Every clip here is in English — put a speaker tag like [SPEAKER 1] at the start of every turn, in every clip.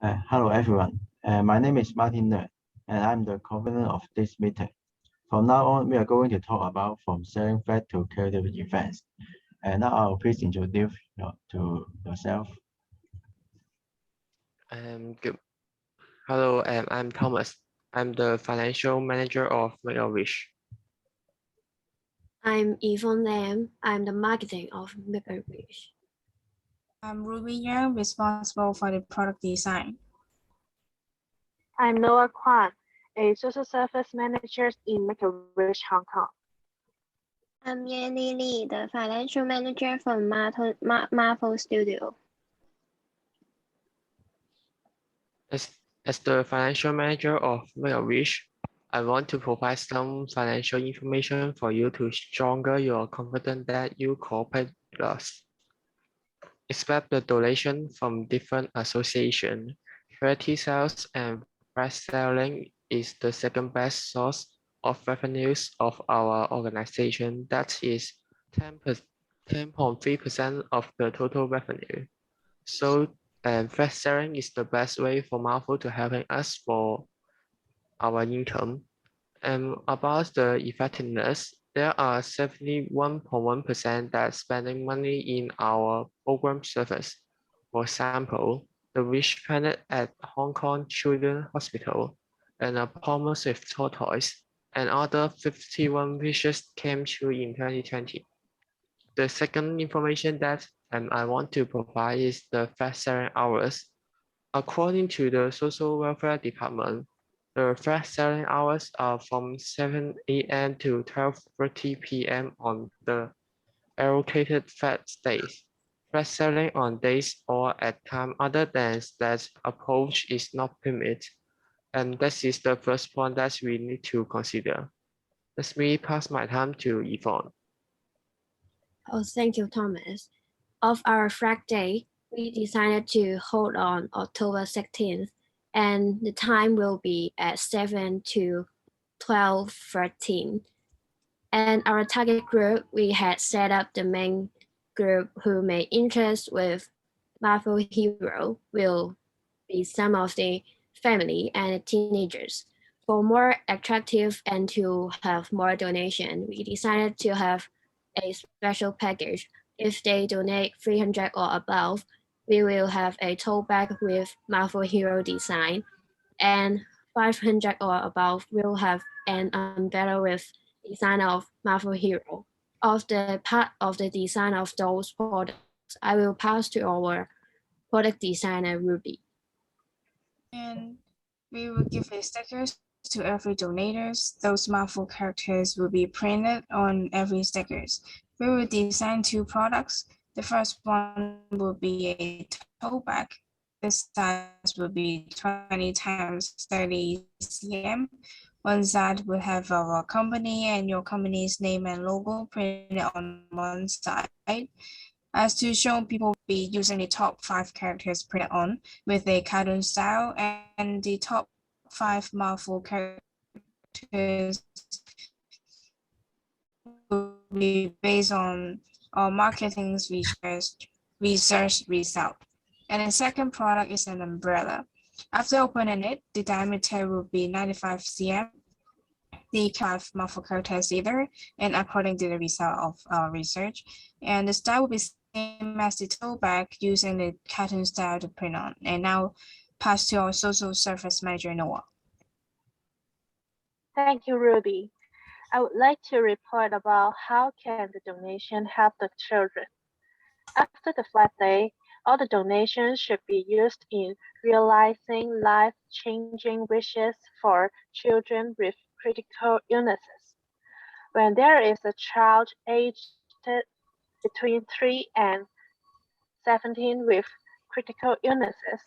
[SPEAKER 1] Hello everyone. My name is Martin Nguyen, and I'm the convener of this meeting. From now on, we are going to talk about from selling fact to creative events. And now I'll please introduce to yourself.
[SPEAKER 2] Good. Hello, I'm Thomas. I'm the financial manager of Make-A-Wish.
[SPEAKER 3] I'm Yvonne Lam. I'm the marketing of Make-A-Wish.
[SPEAKER 4] I'm Ruby Yang, responsible for the product design.
[SPEAKER 5] I'm Noah Kwan, a social service manager in Make-A-Wish Hong Kong.
[SPEAKER 6] I'm Yanni Lee, the financial manager from Marvel Studio.
[SPEAKER 2] As the financial manager of Make-A-Wish, I want to provide some financial information for you to stronger your confidence that you cooperate with us. Expect the donation from different associations. Charity sales and press selling is the second best source of revenues of our organization. That is 10.3% of the total revenue. So, press selling is the best way for Marvel to helping us for our income. And about the effectiveness, there are 71.1% that spending money in our program service. For example, the Wish Planet at Hong Kong Children's Hospital and a Promise with Tortoise and other 51 wishes came true in 2020. The second information that I want to provide is the fast selling hours. According to the Social Welfare Department, the fast selling hours are from 7 a.m. to 12:30 p.m. on the allocated fast days. Fast selling on days or at time other than that approach is not permitted. And this is the first point that we need to consider. Let me pass my time to Yvonne.
[SPEAKER 3] Oh, thank you, Thomas. Of our Flag Day, we decided to hold on October 16th, and the time will be at 7 to 12:13. And our target group, we had set up the main group who may interest with Marvel Hero will be some of the family and teenagers. For more attractive and to have more donation, we decided to have a special package. If they donate 300 or above, we will have a tote bag with Marvel Hero design, and 500 or above will have an umbrella with design of Marvel Hero. Of the part of the design of those products, I will pass to our product designer, Ruby.
[SPEAKER 4] And we will give a stickers to every donators. Those Marvel characters will be printed on every stickers. We will design 2 products. The first one will be a tote bag. The size will be 20 times 30 cm. One side will have our company and your company's name and logo printed on one side. As to show people be using the top 5 characters printed on with a cartoon style, and the top 5 Marvel characters will be based on our marketing research result. And the second product is an umbrella. After opening it, the diameter will be 95 cm. The 5 Marvel characters either, and according to the result of our research, and the style will be same as the tote bag using the cartoon style to print on. And now pass to our social service manager, Noah.
[SPEAKER 5] Thank you, Ruby. I would like to report about how can the donation help the children. After the Flag Day, all the donations should be used in realizing life-changing wishes for children with critical illnesses. When there is a child aged between 3 and 17 with critical illnesses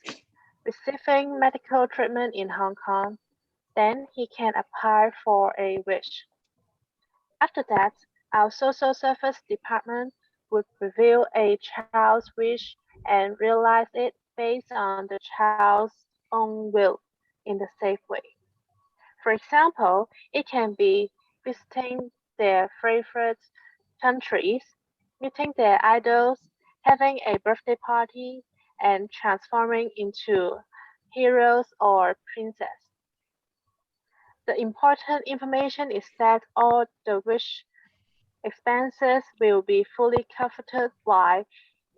[SPEAKER 5] receiving medical treatment in Hong Kong, then he can apply for a wish. After that, our social service department would review a child's wish and realize it based on the child's own will in the safe way. For example, it can be visiting their favorite countries, meeting their idols, having a birthday party, and transforming into heroes or princess. The important information is that all the wish expenses will be fully covered by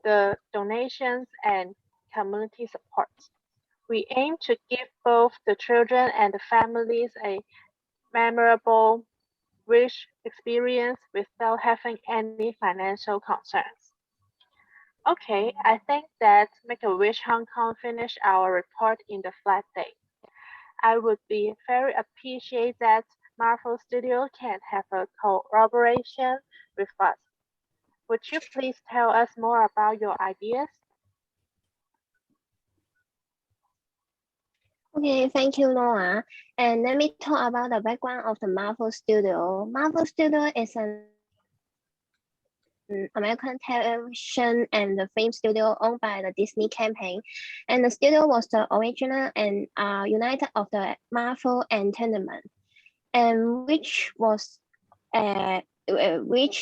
[SPEAKER 5] the donations and community support. We aim to give both the children and the families a memorable wish experience without having any financial concerns. Okay, I think that Make-A-Wish Hong Kong finished our report in the flag day. I would be very appreciate that Marvel Studio can have a collaboration with us. Would you please tell us more about your ideas?
[SPEAKER 6] Okay, thank you, Noah. And let me talk about the background of the Marvel Studio. Marvel Studio is an American television and the film studio owned by the Disney campaign. And the studio was the original and united of the Marvel Entertainment, and which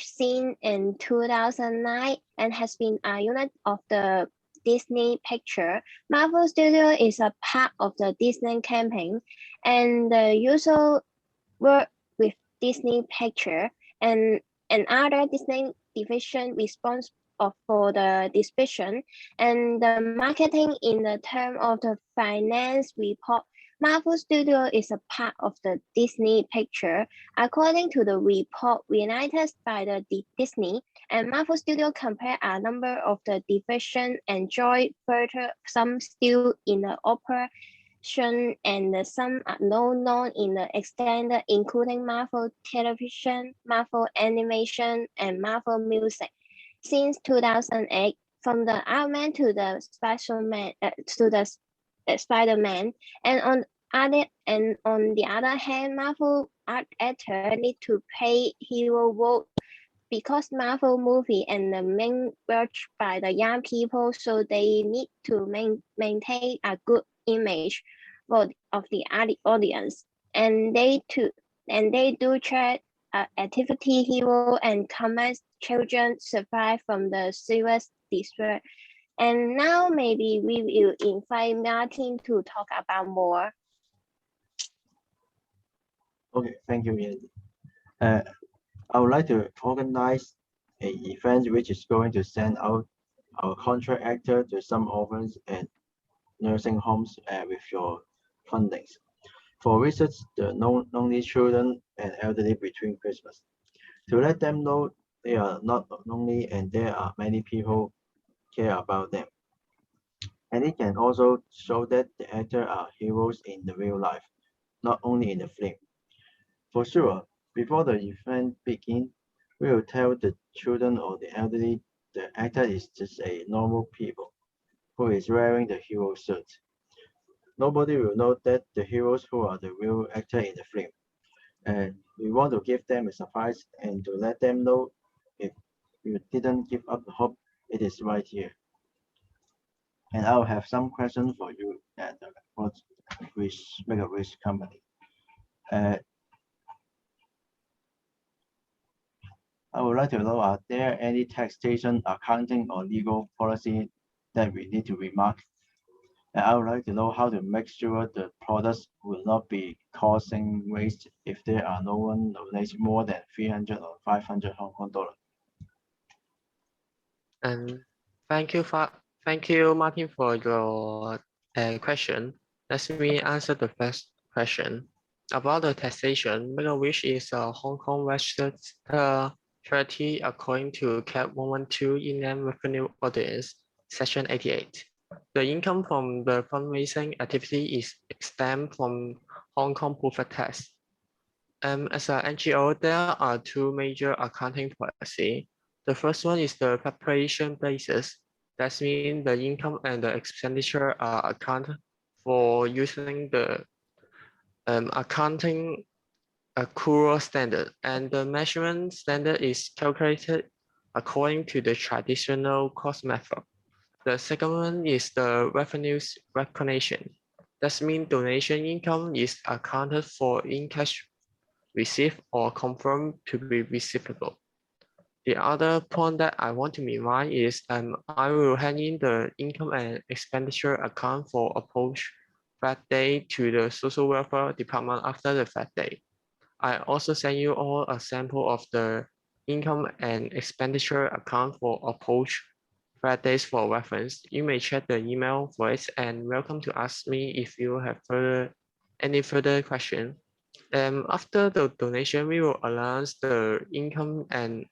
[SPEAKER 6] seen in 2009 and has been a unit of the Disney Picture. Marvel Studio is a part of the Disney campaign, and the usual work with Disney Picture and other Disney division responsible for the distribution and the marketing in the term of the finance report. Marvel Studio is a part of the Disney Picture. According to the report united by the Disney and Marvel Studio compare a number of the division enjoy further, some still in the operation and some are no known in the extended, including Marvel Television, Marvel Animation, and Marvel Music. Since 2008, from the Iron Man to the Spider-Man, and on the other hand, Marvel actor need to play hero role because Marvel movie and the main watched by the young people, so they need to maintain a good image of the audience, and they do try activity hero and common children survive from the serious distress. And now maybe we will invite Martin to talk about more.
[SPEAKER 1] Okay, thank you, Yandy. I would like to organize an event which is going to send out our contract actor to some orphans and nursing homes with your fundings for visits the lonely children and elderly between Christmas, to let them know they are not lonely and there are many people care about them. And it can also show that the actors are heroes in the real life, not only in the film. For sure, before the event begins, we will tell the children or the elderly the actor is just a normal people who is wearing the hero suit. Nobody will know that the heroes who are the real actor in the film. And we want to give them a surprise and to let them know if you didn't give up the hope, it is right here. And I'll have some questions for you at the Make-A-Wish company. I would like to know, are there any taxation, accounting, or legal policy that we need to remark? And I would like to know how to make sure the products will not be causing waste if there are no one donates more than 300 or 500 Hong Kong dollars.
[SPEAKER 2] And thank you, Martin, for your question. Let me answer the first question. About the taxation, Make-A-Wish is a Hong Kong registered charity according to Cap 112 Inland Revenue Ordinance, Section 88. The income from the fundraising activity is exempt from Hong Kong profit tax. As an NGO, there are two major accounting policies. The first one is the preparation basis. That means the income and the expenditure are accounted for using the accounting accrual standard, and the measurement standard is calculated according to the traditional cost method. The second one is the revenues recognition. That means donation income is accounted for in cash received or confirmed to be receivable. The other point that I want to remind is I will hand in the income and expenditure account for approach flat day to the social welfare department after the flat day. I also send you all a sample of the income and expenditure account for approach flat days for reference. You may check the email for it and welcome to ask me if you have any further question. After the donation, we will announce the income and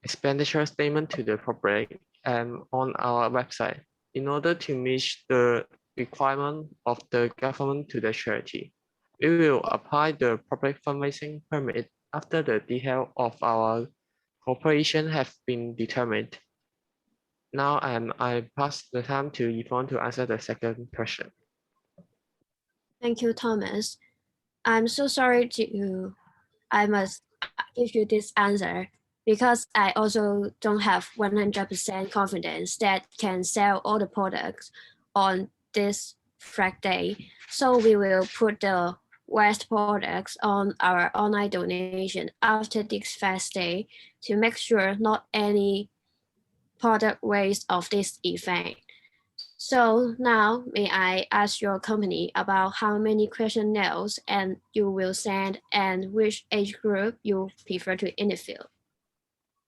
[SPEAKER 2] expenditure statement to the public on our website in order to meet the requirement of the government to the charity. We will apply the public fundraising permit after the detail of our cooperation have been determined. Now I pass the time to Yvonne to answer the second question.
[SPEAKER 3] Thank you, Thomas. I'm so sorry I must give you this answer because I also don't have 100% confidence that can sell all the products on this Flag Day. So we will put the waste products on our online donation after this fast day to make sure not any product waste of this event. So now may I ask your company about how many questionnaires and you will send and which age group you prefer to interview?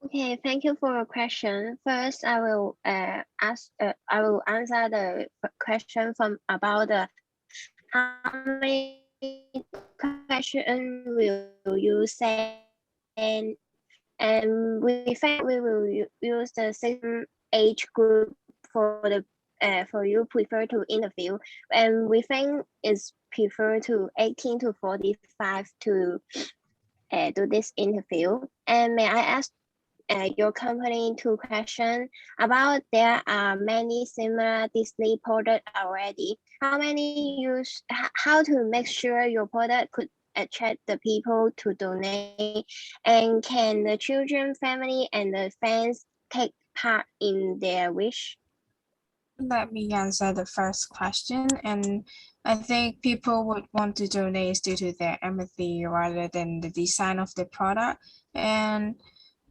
[SPEAKER 6] Okay, thank you for your question. First, I will answer the question from about the how many question will you send, and we think we will use the same age group for the for you prefer to interview, and we think it's prefer to 18 to 45 to do this interview. And may I ask your company two questions about there are many similar Disney products already. How to make sure your product could attract the people to donate, and can the children, family, and the fans take part in their wish?
[SPEAKER 4] Let me answer the first question. And I think people would want to donate due to their empathy rather than the design of the product. And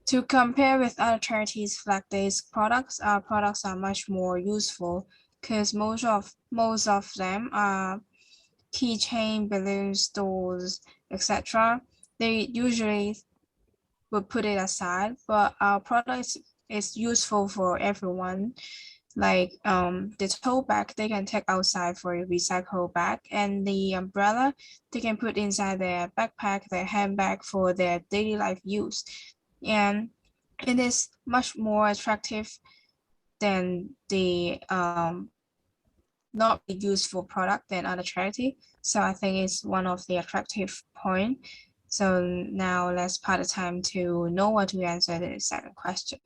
[SPEAKER 4] to compare with other charities' Flag Days products, our products are much more useful because most of them are keychain, balloons, dolls, etc. They usually would put it aside, but our product is useful for everyone. Like the tote bag, they can take outside for a recycle bag, and the umbrella, they can put inside their backpack, their handbag for their daily life use. And it is much more attractive than the not useful product than other charity. So I think it's one of the attractive point. So now let's pass the time to Noah to answer the second question.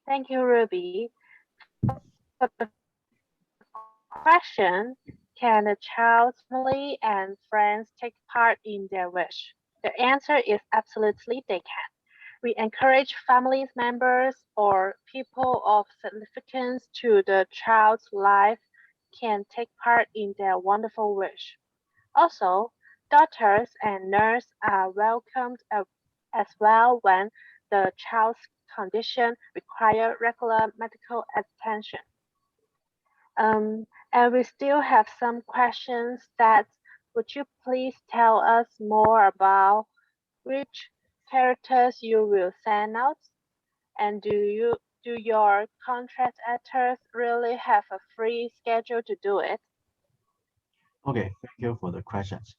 [SPEAKER 5] Thank you, Ruby. For the question, can the child's family and friends take part in their wish? The answer is absolutely they can. We encourage family members or people of significance to the child's life can take part in their wonderful wish. Also, doctors and nurses are welcomed as well when the child's condition require regular medical attention. And we still have some questions that would you please tell us more about which characters you will send out? And do your contract actors really have a free schedule to do it?
[SPEAKER 1] Okay, thank you for the questions.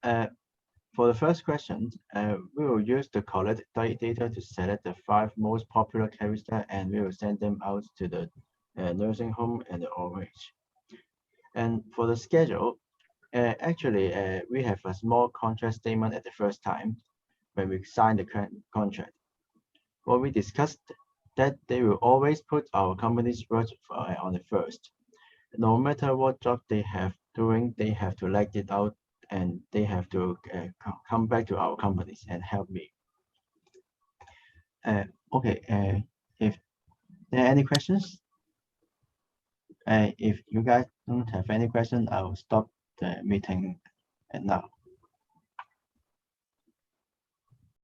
[SPEAKER 1] For the first question, we will use the collected data to select the 5 most popular characters, and we will send them out to the nursing home and the orphanage. And for the schedule, actually, we have a small contract statement at the first time when we sign the contract. What we discussed that they will always put our company's work on the first. No matter what job they have doing, they have to like it out, and they have to come back to our companies and help me. Okay, if there are any questions, if you guys don't have any questions, I will stop the meeting now.